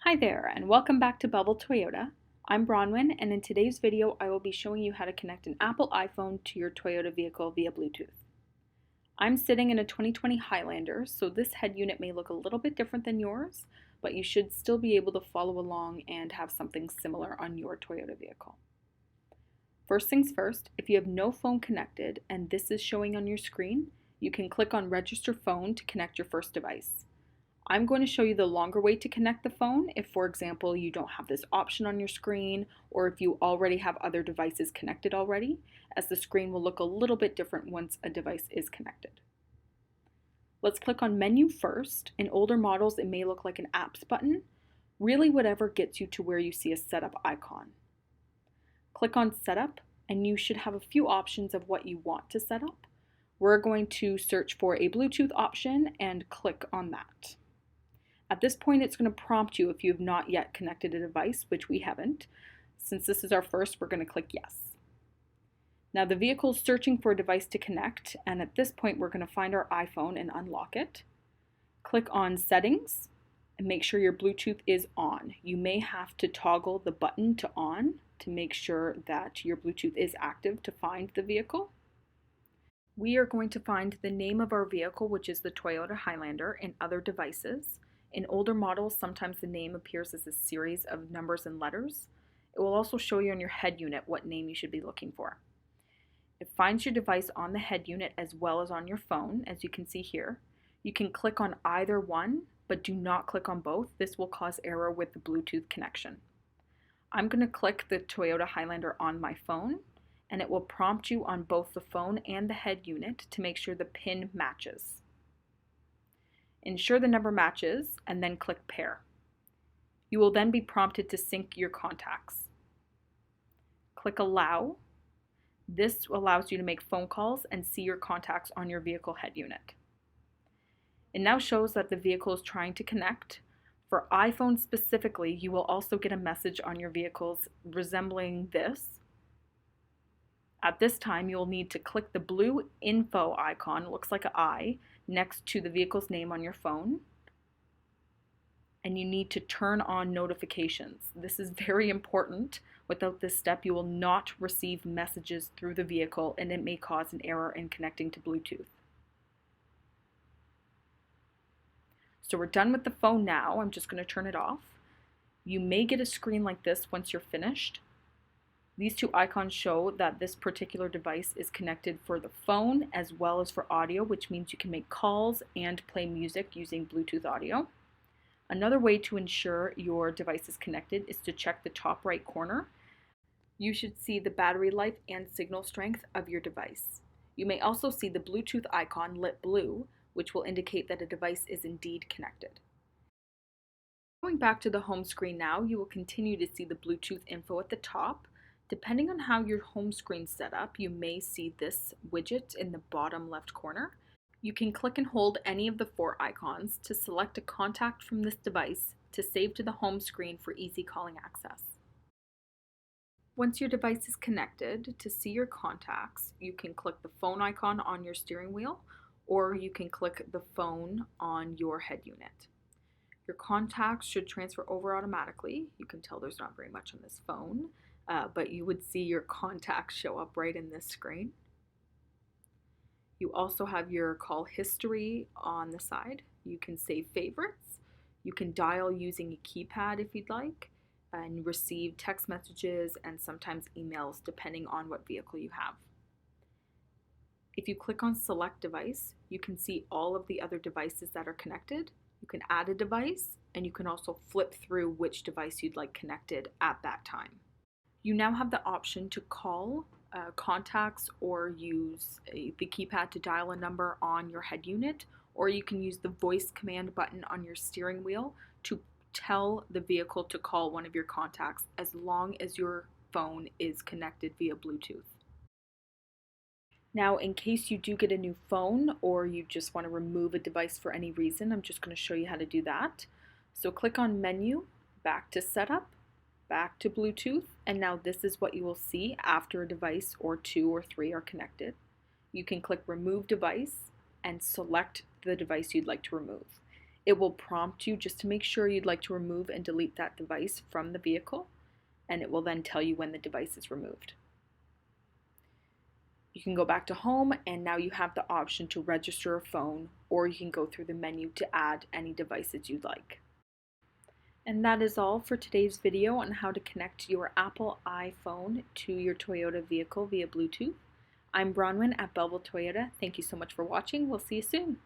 Hi there, and welcome back to Belleville Toyota. I'm Bronwyn, and in today's video, I will be showing you how to connect an Apple iPhone to your Toyota vehicle via Bluetooth. I'm sitting in a 2020 Highlander, so this head unit may look a little bit different than yours, but you should still be able to follow along and have something similar on your Toyota vehicle. First things first, if you have no phone connected and this is showing on your screen, you can click on Register Phone to connect your first device. I'm going to show you the longer way to connect the phone if, for example, you don't have this option on your screen or if you already have other devices connected already, as the screen will look a little bit different once a device is connected. Let's click on Menu first. In older models, it may look like an Apps button, really whatever gets you to where you see a Setup icon. Click on Setup, and you should have a few options of what you want to set up. We're going to search for a Bluetooth option and click on that. At this point, it's going to prompt you if you have not yet connected a device, which we haven't. Since this is our first, we're going to click yes. Now the vehicle is searching for a device to connect, and at this point, we're going to find our iPhone and unlock it. Click on Settings and make sure your Bluetooth is on. You may have to toggle the button to on to make sure that your Bluetooth is active to find the vehicle. We are going to find the name of our vehicle, which is the Toyota Highlander, in other devices. In older models, sometimes the name appears as a series of numbers and letters. It will also show you on your head unit what name you should be looking for. It finds your device on the head unit as well as on your phone, as you can see here. You can click on either one, but do not click on both. This will cause error with the Bluetooth connection. I'm going to click the Toyota Highlander on my phone, and it will prompt you on both the phone and the head unit to make sure the pin matches. Ensure the number matches, and then click Pair. You will then be prompted to sync your contacts. Click Allow. This allows you to make phone calls and see your contacts on your vehicle head unit. It now shows that the vehicle is trying to connect. For iPhone specifically, you will also get a message on your vehicles resembling this. At this time, you'll need to click the blue info icon, it looks like an eye, next to the vehicle's name on your phone. And you need to turn on notifications. This is very important. Without this step, you will not receive messages through the vehicle, and it may cause an error in connecting to Bluetooth. So we're done with the phone now. I'm just going to turn it off. You may get a screen like this once you're finished. These two icons show that this particular device is connected for the phone as well as for audio, which means you can make calls and play music using Bluetooth audio. Another way to ensure your device is connected is to check the top right corner. You should see the battery life and signal strength of your device. You may also see the Bluetooth icon lit blue, which will indicate that a device is indeed connected. Going back to the home screen now, you will continue to see the Bluetooth info at the top. Depending on how your home screen's set up, you may see this widget in the bottom left corner. You can click and hold any of the four icons to select a contact from this device to save to the home screen for easy calling access. Once your device is connected, to see your contacts, you can click the phone icon on your steering wheel, or you can click the phone on your head unit. Your contacts should transfer over automatically. You can tell there's not very much on this phone. But you would see your contacts show up right in this screen. You also have your call history on the side. You can save favorites. You can dial using a keypad if you'd like, and receive text messages and sometimes emails depending on what vehicle you have. If you click on Select Device, you can see all of the other devices that are connected. You can add a device, and you can also flip through which device you'd like connected at that time. You now have the option to call contacts or use the keypad to dial a number on your head unit, or you can use the voice command button on your steering wheel to tell the vehicle to call one of your contacts as long as your phone is connected via Bluetooth. Now, in case you do get a new phone or you just want to remove a device for any reason, I'm just going to show you how to do that. So click on Menu, back to Setup, back to Bluetooth, and now this is what you will see after a device or two or three are connected. You can click Remove Device and select the device you'd like to remove. It will prompt you just to make sure you'd like to remove and delete that device from the vehicle, and it will then tell you when the device is removed. You can go back to home, and now you have the option to register a phone, or you can go through the menu to add any devices you'd like. And that is all for today's video on how to connect your Apple iPhone to your Toyota vehicle via Bluetooth. I'm Bronwyn at Belleville Toyota. Thank you so much for watching. We'll see you soon.